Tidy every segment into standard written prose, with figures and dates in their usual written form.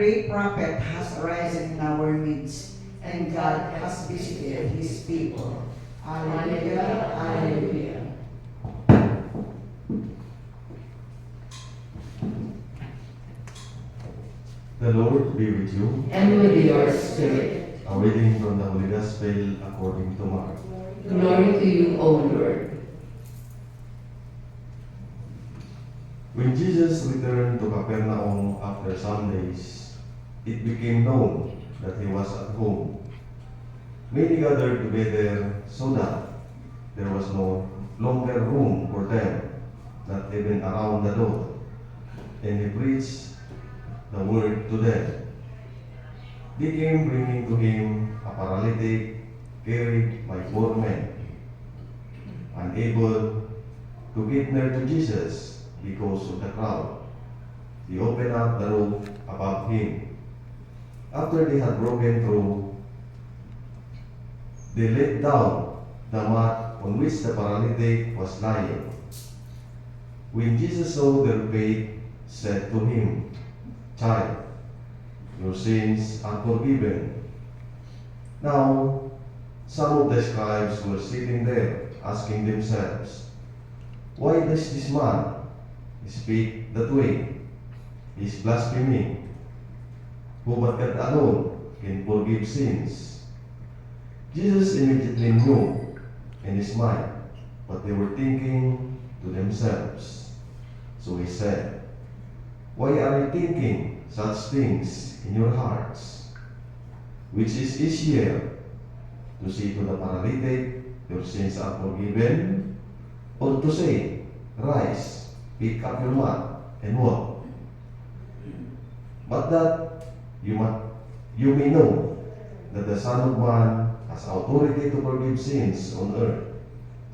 great prophet has arisen in our midst, and God has visited his people. Alleluia, alleluia. The Lord be with you. And with your spirit. A reading from the Holy Gospel according to Mark. Glory to you, O Lord. When Jesus returned to Capernaum after some days, it became known that he was at home. Many gathered together so that there was no longer room for them, not even around the door. And he preached the word to them. They came bringing to him a paralytic carried by 4 men, unable to get near to Jesus because of the crowd. He opened up the roof above him. After they had broken through, they let down the mat on which the paralytic was lying. When Jesus saw their faith, said to him, "Child, your sins are forgiven." Now, some of the scribes were sitting there, asking themselves, "Why does this man speak that way? He is blaspheming. Who but God alone can forgive sins?" Jesus immediately knew in his mind what they were thinking to themselves. So he said, "Why are you thinking such things in your hearts? Which is easier, to say to the paralytic, 'Your sins are forgiven,' or to say, 'Rise, pick up your mat and walk'? But that you may know that the Son of Man has authority to forgive sins on earth,"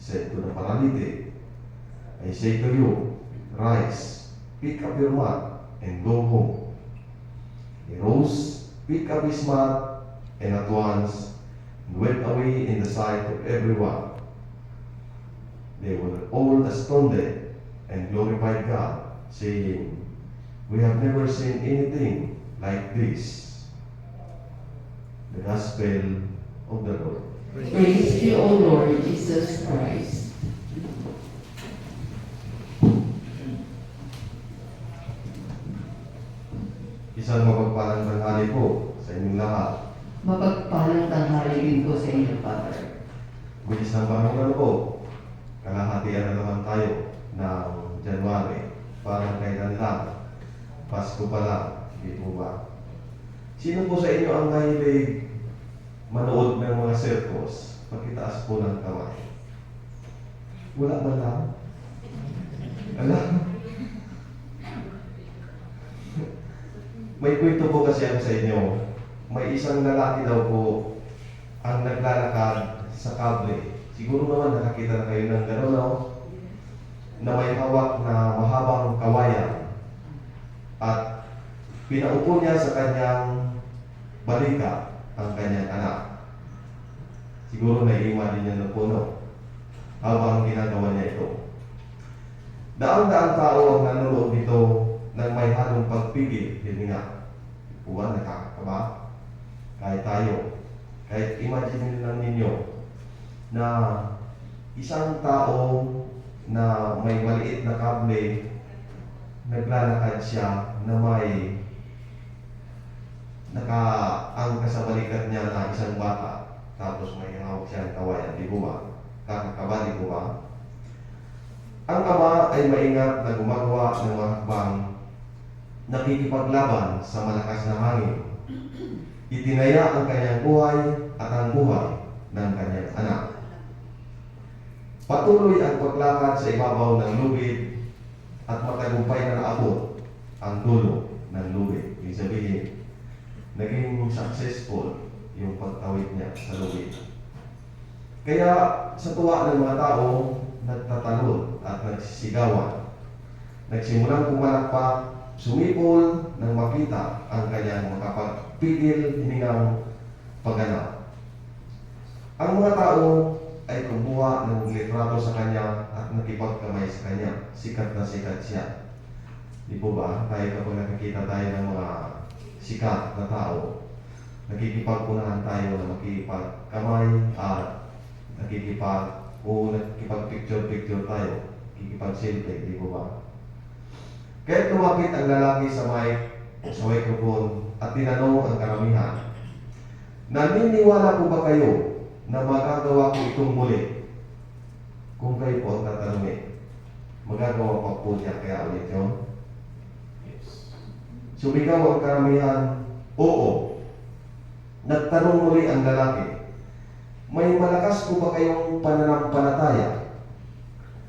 said to the paralytic, "I say to you, rise, pick up your mat, and go home." He rose, picked up his mat, and at once went away in the sight of everyone. They were all astounded and glorified God, saying, "We have never seen anything like this." The Gospel of the Lord. Praise to you, O Lord Jesus Christ. Isang mapagpalang tanghali po sa inyong lahat. Mapagpalang tanghali din po sa inyo, Father. Bilis ng Panginoon po, kalahatian na naman tayo ng January. Parang kailan lang, Pasko pa lang, di po ba? Sino po sa inyo ang mahilig manood ng mga circus? Pagkitaas po ng kamay. Wala ba lang? Alam? May kwento po kasi ako sa inyo. May isang lalaki daw po ang naglalakad sa kable. Siguro naman nakakita na kayo ng gano'n, no? Na may hawak na mahabang kawayan. At pinaupo niya sa kanyang balika ang kanyang anak. Siguro nai-imagine niya na po, no? Habang ginagawa niya ito. Daang-daang tao ang nanonood dito ng may halong pagpigil, hininga. Buwan, nakakakaba. Kahit tayo. Kahit imagine lang ninyo na isang tao na may maliit na kable, naglalakad siya na may nakaangka sa balikat niya na isang bata, tapos may hawak siyang kawayan, di ba? Kakakaba, di ba? Ang ama ay maingat na gumagawa ng mga hakbang, nakikipaglaban sa malakas na hangin. Itinaya ang kanyang buhay at ang buhay ng kanyang anak. Patuloy ang paglakad sa ibabaw ng lubid at matagumpay na naabot ang dulo ng lubid. Ibig sabihin, naging successful yung pagtawid niya sa lubid. Kaya sa tuwa ng mga tao, nagtatalon at nagsisigawan. Nagsimulang pumalakpak, sumipol nang makita ang kanyang makapagpigil hiningang pagganap. Ang mga tao ay kumuha ng litrato sa kanya at nakipagkamay sa kanya. Sikat na sikat siya. Di po ba? Tayo kapag nakikita tayo ng mga sikat na tao. Nakikipagpunahan tayo na makikipagkamay at nakikipag-picture-picture tayo. Nakikipag-selfie, di po ba? Kaya lumapit ang lalaki sa microphone at tinanong ang karamihan, naniniwala po ba kayo na magagawa ko itong muli? Kung kayo po ang tatanungin, magagawa pa po niya kaya ulit yun? Sumigaw ang karamihan, oo. Nagtanong muli ang lalaki, may malakas po ba kayong pananampalataya?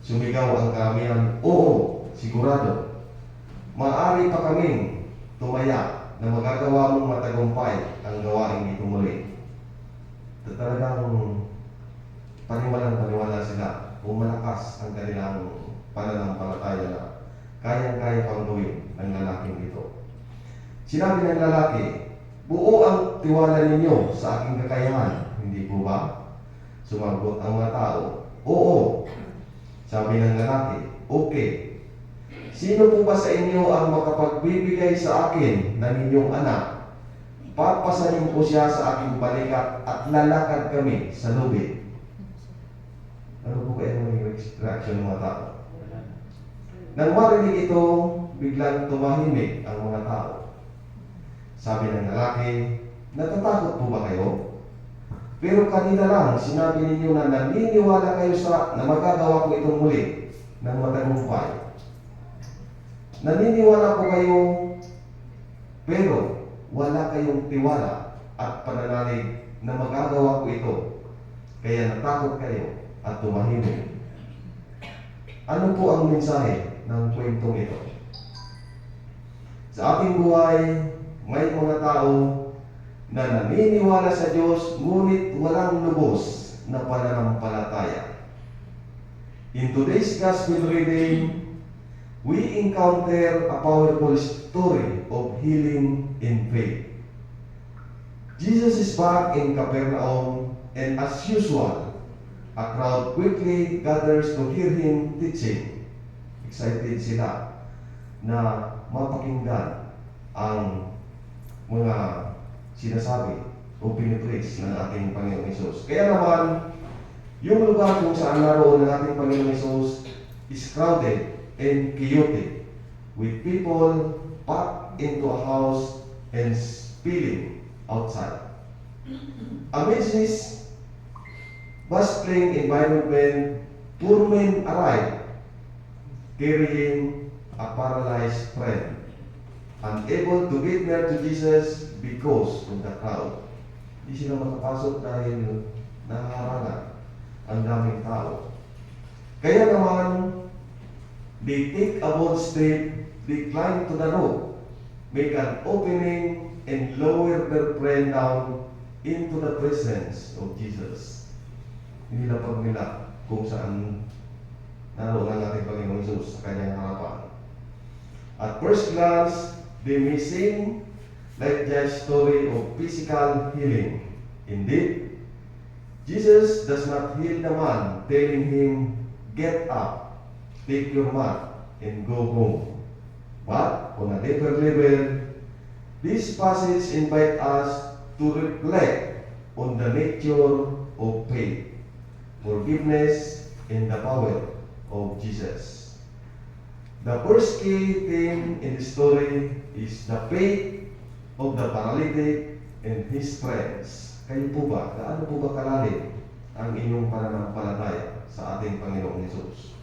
Sumigaw ang karamihan, oo, sigurado. Maaari pa kaming tumaya na magagawa mong matagumpay ang gawain ito muli. Talagang paniwalang-paniwala sila kung malakas ang kanilang pananampalataya na kayang-kaya pang gawin ng lalaking ito. Sinabi ng lalaki, buo ang tiwala ninyo sa aking kakayahan, hindi po ba? Sumagot ang mga tao, oo. Sabi ng lalaki, okay. Sino po ba sa inyo ang makapagbibigay sa akin ng inyong anak? Papasanin ko siya sa aking balikat at lalakad kami sa lubid. Ano po kaya ang reaction ng mga tao? Nang marinig ito, biglang tumahimik ang mga tao. Sabi ng lalaki, natatakot po ba kayo? Pero kanina lang, sinabi ninyo na naniniwala kayo na magagawa ko itong muli ng matagumpay. Naniniwala po kayo, pero wala kayong tiwala at pananalig na magagawa ko ito. Kaya natakot kayo at tumahimik. Ano po ang mensahe ng kwentong ito? Sa ating buhay, may mga tao na naniniwala sa Diyos ngunit walang lubos na pananampalataya. In today's gospel reading, we encounter a powerful story of healing in faith. Jesus is back in Capernaum, and as usual, a crowd quickly gathers to hear him teaching. Excited sila na mapakinggan ang mga sinasabi o pinipreach ng ating Panginoong Hesus. Kaya naman, yung lugar kung saan naroon ng ating Panginoong Hesus is crowded and chaotic, with people packed into a house and spilling outside. Amidst this bustling environment, poor men arrived, carrying a paralyzed friend, unable to get near to Jesus because of the crowd. Hindi sila makapasok dahil naharangan ang daming tao. Kaya naman, they take a bold step, they climb to the roof, make an opening, and lower their friend down into the presence of Jesus. Nilapag nila kung saan naroon ang ating Panginoong Hesus sa kanyang harapan. At first glance, they may seem like just story of physical healing. Indeed, Jesus does not heal the man, telling him, get up, take your mat, and go home. But on a deeper level, this passage invites us to reflect on the nature of faith, forgiveness, and the power of Jesus. The first key theme in the story is the faith of the paralytic and his friends. Kayo po ba? Gaano po ba kalalim ang inyong pananampalataya sa ating Panginoong Hesus?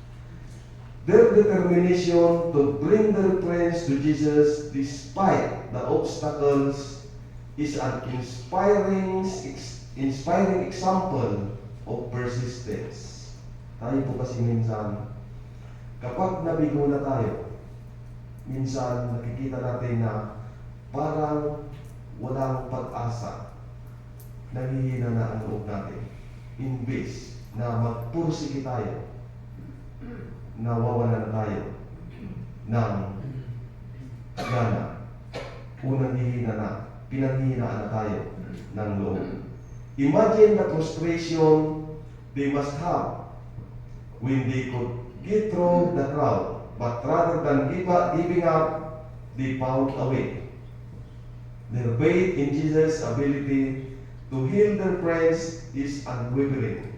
Their determination to bring their friends to Jesus despite the obstacles is an inspiring example of persistence. Tayo po kasi minsan, kapag nabigo na tayo, minsan nakikita natin na parang walang pag-asa, nangihina na ang loob natin. Imbes na magpursige tayo, nawawala na tayo ng gana. Unang hihina na, pinanghihinaan na tayo ng loob. Imagine the frustration they must have when they could get through the crowd, but rather than giving up, they found a way. Their faith in Jesus' ability to heal their friends is unwavering.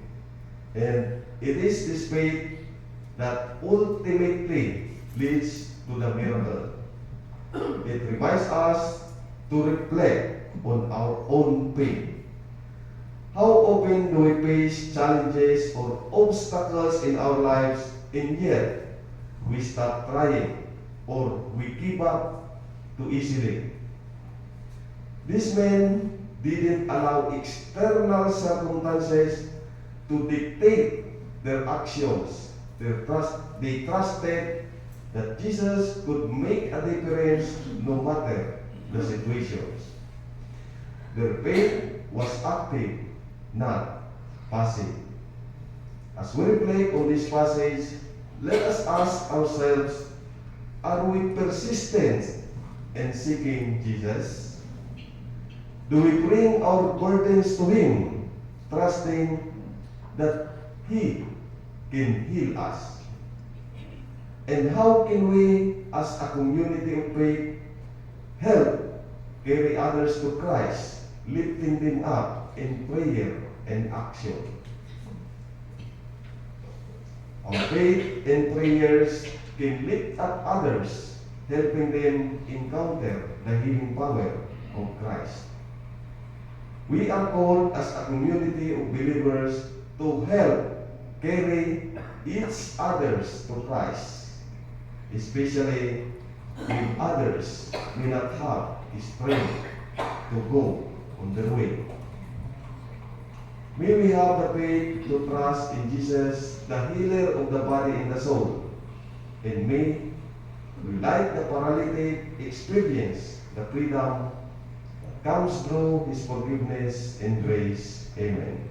And it is this faith that ultimately leads to the miracle. It reminds us to reflect on our own faith. How often do we face challenges or obstacles in our lives, and yet we stop trying or we give up too easily? These men didn't allow external circumstances to dictate their actions. They trusted that Jesus could make a difference no matter the situations. Their faith was active, not passive. As we reflect on this passage, let us ask ourselves, are we persistent in seeking Jesus? Do we bring our burdens to Him, trusting that He can heal us? And how can we, as a community of faith, help carry others to Christ, lifting them up in prayer and action? Our faith and prayers can lift up others, helping them encounter the healing power of Christ. We are called as a community of believers to help carry each others to Christ, especially when others may not have the strength to go on their way. May we have the faith to trust in Jesus, the healer of the body and the soul, and may we, like the paralytic, experience the freedom that comes through His forgiveness and grace. Amen.